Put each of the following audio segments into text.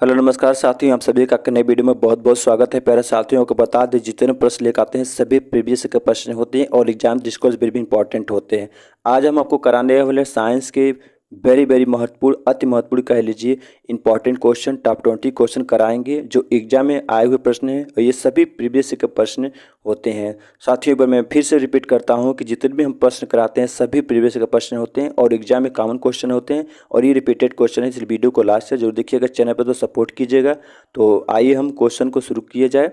Hello नमस्कार साथियों, आप सभी का नए वीडियो में बहुत बहुत स्वागत है। प्यारे साथियों को बता दें, जितने प्रश्न लेकर आते हैं सभी प्रीवियस के प्रश्न होते हैं और एग्जाम डिस्कोर्स वेरी भी इंपॉर्टेंट होते हैं। आज हम आपको कराने वाले साइंस के वेरी वेरी महत्वपूर्ण, अति महत्वपूर्ण कह लीजिए इंपॉर्टेंट क्वेश्चन, टॉप 20 क्वेश्चन कराएंगे जो एग्जाम में आए हुए प्रश्न हैं और ये सभी प्रीवियस के प्रश्न होते हैं। साथियों, एक बार मैं फिर से रिपीट करता हूँ कि जितने भी हम प्रश्न कराते हैं सभी प्रीवियस के प्रश्न होते हैं और एग्जाम में कॉमन क्वेश्चन होते हैं और ये रिपीटेड क्वेश्चन है। इस वीडियो को लास्ट से जरूर देखिएगा, चैनल पर तो सपोर्ट कीजिएगा। तो आइए हम क्वेश्चन को शुरू किया जाए।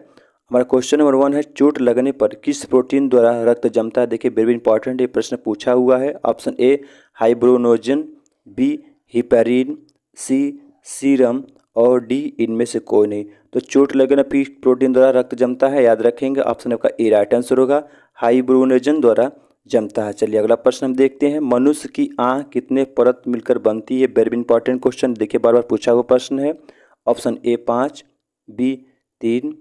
हमारा क्वेश्चन नंबर 1 है, चोट लगने पर किस प्रोटीन द्वारा रक्त जमता है। देखिए वेरी इंपॉर्टेंट ये प्रश्न पूछा हुआ है। Option A fibrinogen, B heparin, C serum और डी इनमें से कोई नहीं। तो चोट लगने पर किस प्रोटीन द्वारा रक्त जमता है, याद रखेंगे ऑप्शन आपका ए राइट आंसर होगा, हाइब्रोनोजन द्वारा जमता है। चलिए अगला प्रश्न हम देखते हैं, मनुष्य की आंख कितने परत मिलकर बनती है। वेरी इंपॉर्टेंट क्वेश्चन, देखिए बार बार पूछा हुआ प्रश्न है। ऑप्शन ए 5, बी 3,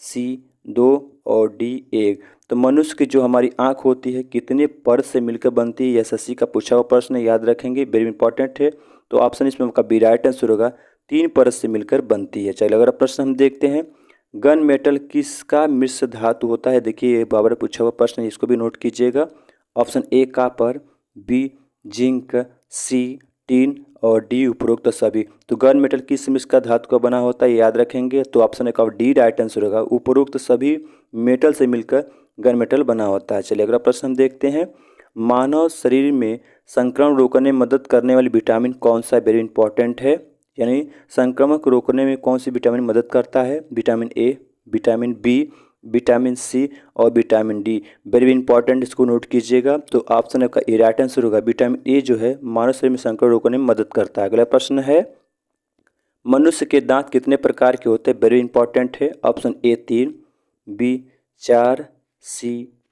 सी 2 और डी 1। तो मनुष्य की जो हमारी आंख होती है कितने परत से मिलकर बनती है, यह एसएससी का पूछा हुआ प्रश्न है, याद रखेंगे वेरी इंपॉर्टेंट है। तो ऑप्शन इसमें आपका बी राइट आंसर होगा, 3 परत से मिलकर बनती है। चलिए अगला प्रश्न हम देखते हैं, गन मेटल किसका मिश्र धातु होता है। देखिए ये बार बार पूछा हुआ प्रश्न है, इसको भी नोट कीजिएगा। Option A copper, B zinc, C tin और डी उपरोक्त सभी। तो गन मेटल किस मिश्र का धातु का बना होता है, याद रखेंगे। तो ऑप्शन का डी राइट आंसर होगा, उपरोक्त सभी मेटल से मिलकर गन मेटल बना होता है। चलिए अगला प्रश्न हम देखते हैं, मानव शरीर में संक्रमण रोकने में मदद करने वाली विटामिन कौन सा है। वेरी इंपॉर्टेंट है, यानी संक्रमण को रोकने में कौन सी विटामिन मदद करता है। Vitamin A, vitamin B, vitamin C और विटामिन डी। वेरी इंपॉर्टेंट, इसको नोट कीजिएगा। तो ऑप्शन आपका ए राइट आंसर होगा, विटामिन ए जो है मानव शरीर में संक्रमण रोकने में मदद करता है। अगला प्रश्न है, मनुष्य के दांत कितने प्रकार के होते हैं। वेरी इंपॉर्टेंट है। ऑप्शन ए 3, बी 4, सी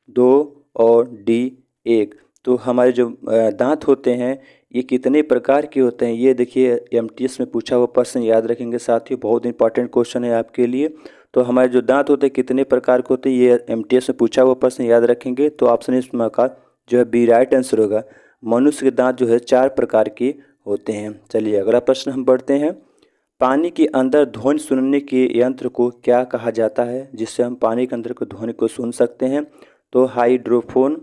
2 और डी 1। तो हमारे जो दांत होते हैं ये कितने प्रकार के होते हैं, ये देखिए एमटीएस में पूछा हुआ प्रश्न, याद रखेंगे साथियों, बहुत इंपॉर्टेंट क्वेश्चन है आपके लिए। तो हमारे जो दांत होते हैं कितने प्रकार के होते हैं, ये एमटीएस में पूछा हुआ प्रश्न, याद रखेंगे। तो ऑप्शन इसमें का जो है बी राइट आंसर होगा, मनुष्य के दांत जो है 4 प्रकार के होते हैं। चलिए अगला प्रश्न हम बढ़ते हैं, पानी के अंदर ध्वनि सुनने के यंत्र को क्या कहा जाता है, जिससे हम पानी के अंदर को ध्वनि को सुन सकते हैं। तो हाइड्रोफोन,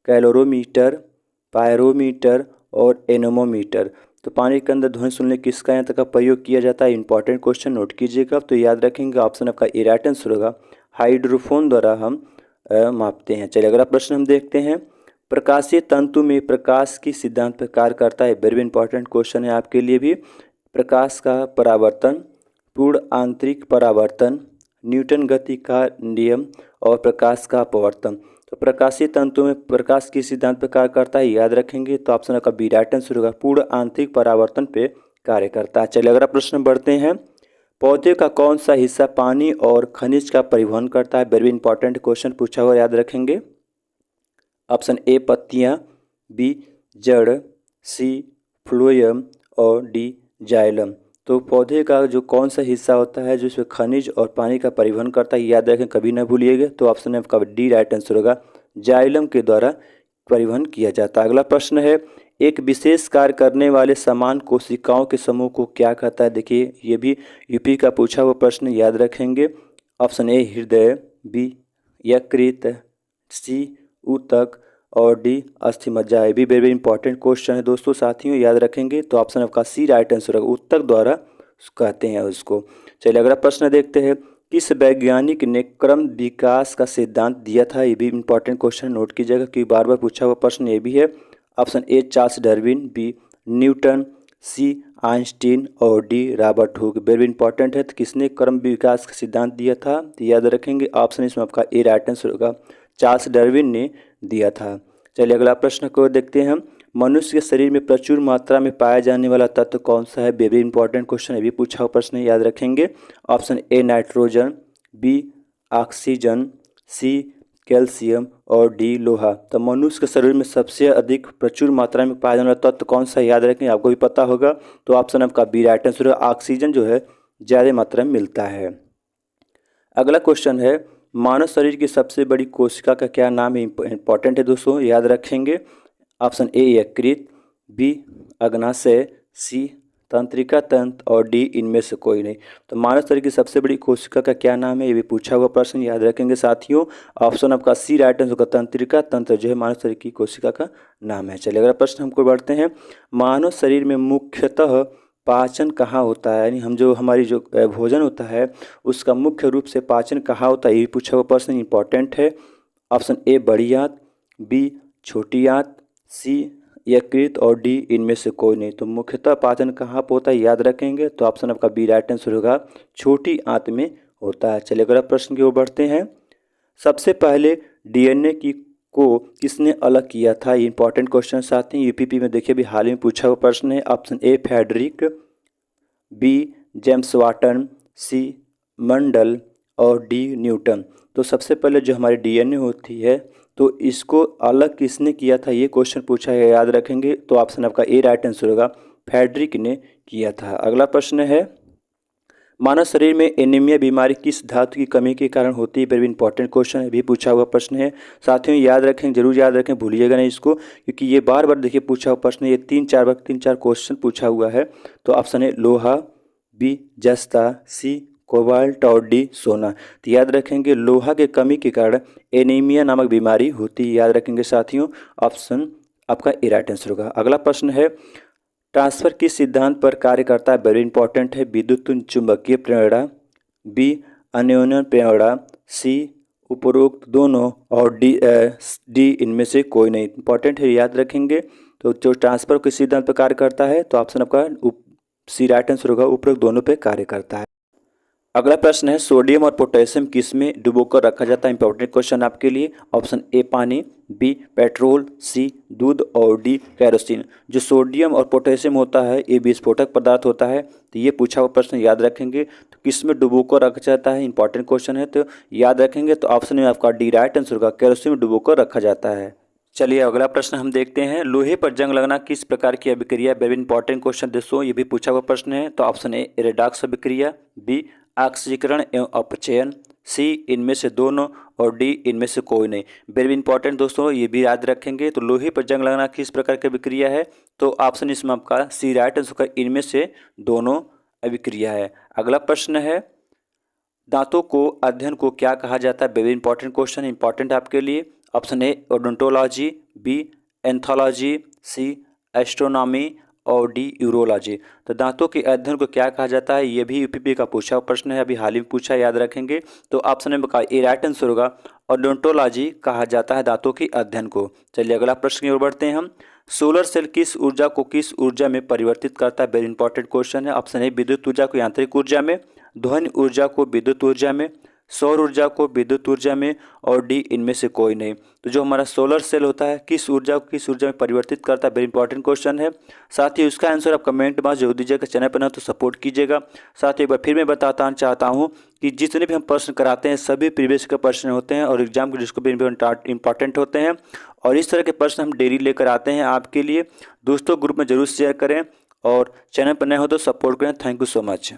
कैलोरीमीटर, पायरोमीटर और एनेमोमीटर। तो पानी के अंदर ध्वनि सुनने किसका यंत्र का प्रयोग किया जाता है, इंपॉर्टेंट क्वेश्चन, नोट कीजिएगा। तो याद रखेंगे ऑप्शन आपका ए राइट आंसर होगा, हाइड्रोफोन द्वारा हम मापते हैं। चलिए अगला प्रश्न हम देखते हैं, प्रकाशीय तंतु में प्रकाश की सिद्धांत पर कार्य करता है। वेरी इंपॉर्टेंट क्वेश्चन है आपके लिए भी। प्रकाश का परावर्तन, पूर्ण आंतरिक परावर्तन, न्यूटन गति का नियम और प्रकाश का अपवर्तन। तो प्रकाशीय तंतु में प्रकाश किस सिद्धांत पर कार्य करता है, याद रखेंगे। तो ऑप्शन का बी राइट आंसर होगा, पूर्ण आंतरिक परावर्तन पे कार्य करता है। चलिए अगला प्रश्न बढ़ते हैं, पौधे का कौन सा हिस्सा पानी और खनिज का परिवहन करता है। वेरी इंपॉर्टेंट क्वेश्चन पूछा हुआ, याद रखेंगे। ऑप्शन ए पत्तियां, बी जड़, सी फ्लोएम और डी जाइलम। तो पौधे का जो कौन सा हिस्सा होता है जो इसमें खनिज और पानी का परिवहन करता है, याद रखें, कभी ना भूलिएगा। तो ऑप्शन है आपका डी राइट आंसर होगा, जाइलम के द्वारा परिवहन किया जाता है। अगला प्रश्न है, एक विशेष कार्य करने वाले समान कोशिकाओं के समूह को क्या कहता है। देखिए ये भी यूपी का पूछा हुआ प्रश्न, याद रखेंगे। ऑप्शन ए हृदय, बी यकृत, सी ऊतक और डी अस्थि मज्जा। ये भी वेरी इंपॉर्टेंट क्वेश्चन है दोस्तों, साथियों, याद रखेंगे। तो ऑप्शन आपका सी राइट आंसर होगा, ऊतक द्वारा कहते हैं उसको। चलिए अगला प्रश्न देखते हैं, किस वैज्ञानिक ने क्रम विकास का सिद्धांत दिया था। ये भी इंपॉर्टेंट क्वेश्चन, नोट कीजिएगा क्योंकि बार बार पूछा हुआ प्रश्न ये भी है। Option A Charles Darwin, B Newton, C Einstein और D Robert Hooke. Very important है। तो किसने क्रम विकास का सिद्धांत दिया था, तो याद रखेंगे ऑप्शन इसमें आपका ए राइट आंसर होगा, चार्ल्स डार्विन ने दिया था। चलिए अगला प्रश्न को देखते हैं, मनुष्य के शरीर में प्रचुर मात्रा में पाया जाने वाला तत्व कौन सा है। वेरी इंपॉर्टेंट क्वेश्चन है, भी पूछा हुआ प्रश्न है, याद रखेंगे। Option A nitrogen, B oxygen, C calcium और डी लोहा। तो मनुष्य के शरीर में सबसे अधिक प्रचुर मात्रा में पाया जाने वाला तत्व कौन सा है, याद रखेंगे, आपको भी पता होगा। तो ऑप्शन आपका बी राइट आंसर है, ऑक्सीजन जो है ज़्यादा मात्रा में मिलता है। अगला क्वेश्चन है, मानव शरीर की सबसे बड़ी कोशिका का क्या नाम है। इंपॉर्टेंट है दोस्तों, याद रखेंगे। ऑप्शन ए यकृत, बी अग्नाशय, सी तंत्रिका तंत्र और डी इनमें से कोई नहीं। तो मानव शरीर की सबसे बड़ी कोशिका का क्या नाम है, ये भी पूछा हुआ प्रश्न, याद रखेंगे साथियों। ऑप्शन आपका सी राइट आंसर होगा, तंत्रिका तंत्र जो है मानव शरीर की कोशिका का नाम है। चलिए अगला प्रश्न हमको बढ़ते हैं। मानव शरीर में मुख्यतः पाचन कहाँ होता है, यानी हम जो हमारी जो भोजन होता है उसका मुख्य रूप से पाचन कहाँ होता है, ये भी पूछा हुआ प्रश्न इंपॉर्टेंट है। ऑप्शन ए बड़ी आंत, बी छोटी आंत, सी यकृत और डी इनमें से कोई नहीं। तो मुख्यतः पाचन कहाँ पर होता है याद रखेंगे, तो ऑप्शन आपका बी राइट आंसर होगा, छोटी आंत में होता है। चलिए अगला प्रश्न की ओर बढ़ते हैं। सबसे पहले डीएनए की को किसने अलग किया था, ये इंपॉर्टेंट क्वेश्चन आते हैं यूपीपी में, देखिए अभी हाल ही में पूछा हुआ प्रश्न है। Option A Frederick, B James Watson, C Mendel और डी न्यूटन। तो सबसे पहले जो हमारी डीएनए होती है तो इसको अलग किसने किया था, ये क्वेश्चन पूछा है, याद रखेंगे। तो ऑप्शन आपका ए राइट आंसर होगा, फ्रेडरिक ने किया था। अगला प्रश्न है, मानव शरीर में एनीमिया बीमारी किस धातु की कमी के कारण होती है, वेरी इंपॉर्टेंट क्वेश्चन है, भी पूछा हुआ प्रश्न है साथियों, याद रखें, जरूर याद रखें, भूलिएगा नहीं इसको, क्योंकि ये बार बार देखिए पूछा हुआ प्रश्न है, ये तीन चार क्वेश्चन पूछा हुआ है। तो ऑप्शन है लोहा, बी जस्ता, सी कोबाल्ट और डी सोना। तो याद रखेंगे लोहा के कमी के कारण एनीमिया नामक बीमारी होती है, याद रखेंगे साथियों। ऑप्शन आपका ए राइट आंसर होगा। अगला प्रश्न है, ट्रांसफर किस सिद्धांत पर कार्य करता है, वेरी इंपॉर्टेंट है, विद्युत चुंबकीय प्रेरणा, बी अन्योन्य प्रेरणा, सी उपरोक्त दोनों और डी इनमें से कोई नहीं। इंपॉर्टेंट है, याद रखेंगे। तो जो ट्रांसफर किस सिद्धांत पर कार्य करता है, तो ऑप्शन आपका सी राइट आंसर होगा, उपरोक्त दोनों पे कार्य करता है। अगला प्रश्न है, सोडियम और पोटेशियम किस में डुबोकर रखा जाता है, इंपॉर्टेंट क्वेश्चन आपके लिए। ऑप्शन ए पानी, बी पेट्रोल, सी दूध और डी केरोसिन। जो सोडियम और पोटेशियम होता है ये विस्फोटक पदार्थ होता है, तो ये पूछा हुआ प्रश्न याद रखेंगे। तो किस में डुबोकर रखा जाता है, इंपॉर्टेंट क्वेश्चन है, तो याद रखेंगे। तो ऑप्शन में आपका डी राइट आंसर होगा, केरोसिन में डुबोकर रखा जाता है। चलिए अगला प्रश्न हम देखते हैं, लोहे पर जंग लगना किस प्रकार की अभिक्रिया, वेरी इंपॉर्टेंट क्वेश्चन दोस्तों, ये भी पूछा हुआ प्रश्न है। तो ऑप्शन ए रेडॉक्स अभिक्रिया, बी ऑक्सीकरण एवं अपचयन, सी इनमें से दोनों और डी इनमें से कोई नहीं। वेरी इंपॉर्टेंट दोस्तों, ये भी याद रखेंगे। तो लोहे पर जंग लगना किस प्रकार की अभिक्रिया है, तो ऑप्शन इसमें आपका सी राइट आंसर होगा, इनमें से दोनों अभिक्रिया है। अगला प्रश्न है, दांतों को अध्ययन को क्या कहा जाता है, वेरी इंपॉर्टेंट क्वेश्चन, इंपॉर्टेंट आपके लिए। Option A odontology, B anthology, C astronomy और डी यूरोलॉजी। तो दांतों के अध्ययन को क्या कहा जाता है, ये भी यूपीपी का पूछा हुआ प्रश्न है, अभी हाल ही में पूछा, याद रखेंगे। तो ऑप्शन में का ए राइट आंसर होगा, ओडोंटोलॉजी कहा जाता है दांतों के अध्ययन को। चलिए अगला प्रश्न की ओर बढ़ते हैं हम। सोलर सेल किस ऊर्जा को किस ऊर्जा में परिवर्तित करता है, वेरी इंपॉर्टेंट क्वेश्चन है। ऑप्शन ए विद्युत ऊर्जा को यांत्रिक ऊर्जा में, ध्वनि ऊर्जा को विद्युत ऊर्जा में, सौर ऊर्जा को विद्युत ऊर्जा में और डी इनमें से कोई नहीं। तो जो हमारा सोलर सेल होता है किस ऊर्जा को किस ऊर्जा में परिवर्तित करता है, वेरी इंपॉर्टेंट क्वेश्चन है। साथ ही उसका आंसर आप कमेंट में जरूर दीजिएगा, चैनल पर ना तो सपोर्ट कीजिएगा। साथ ही एक बार फिर मैं बताना चाहता हूँ कि जितने भी हम प्रश्न कराते हैं सभी प्रीवियस के प्रश्न होते हैं और एग्जाम के जिसको भी इंपॉर्टेंट होते हैं, और इस तरह के प्रश्न हम डेली लेकर आते हैं आपके लिए। दोस्तों ग्रुप में जरूर शेयर करें और चैनल पर नए हो तो सपोर्ट करें। Thank you so much.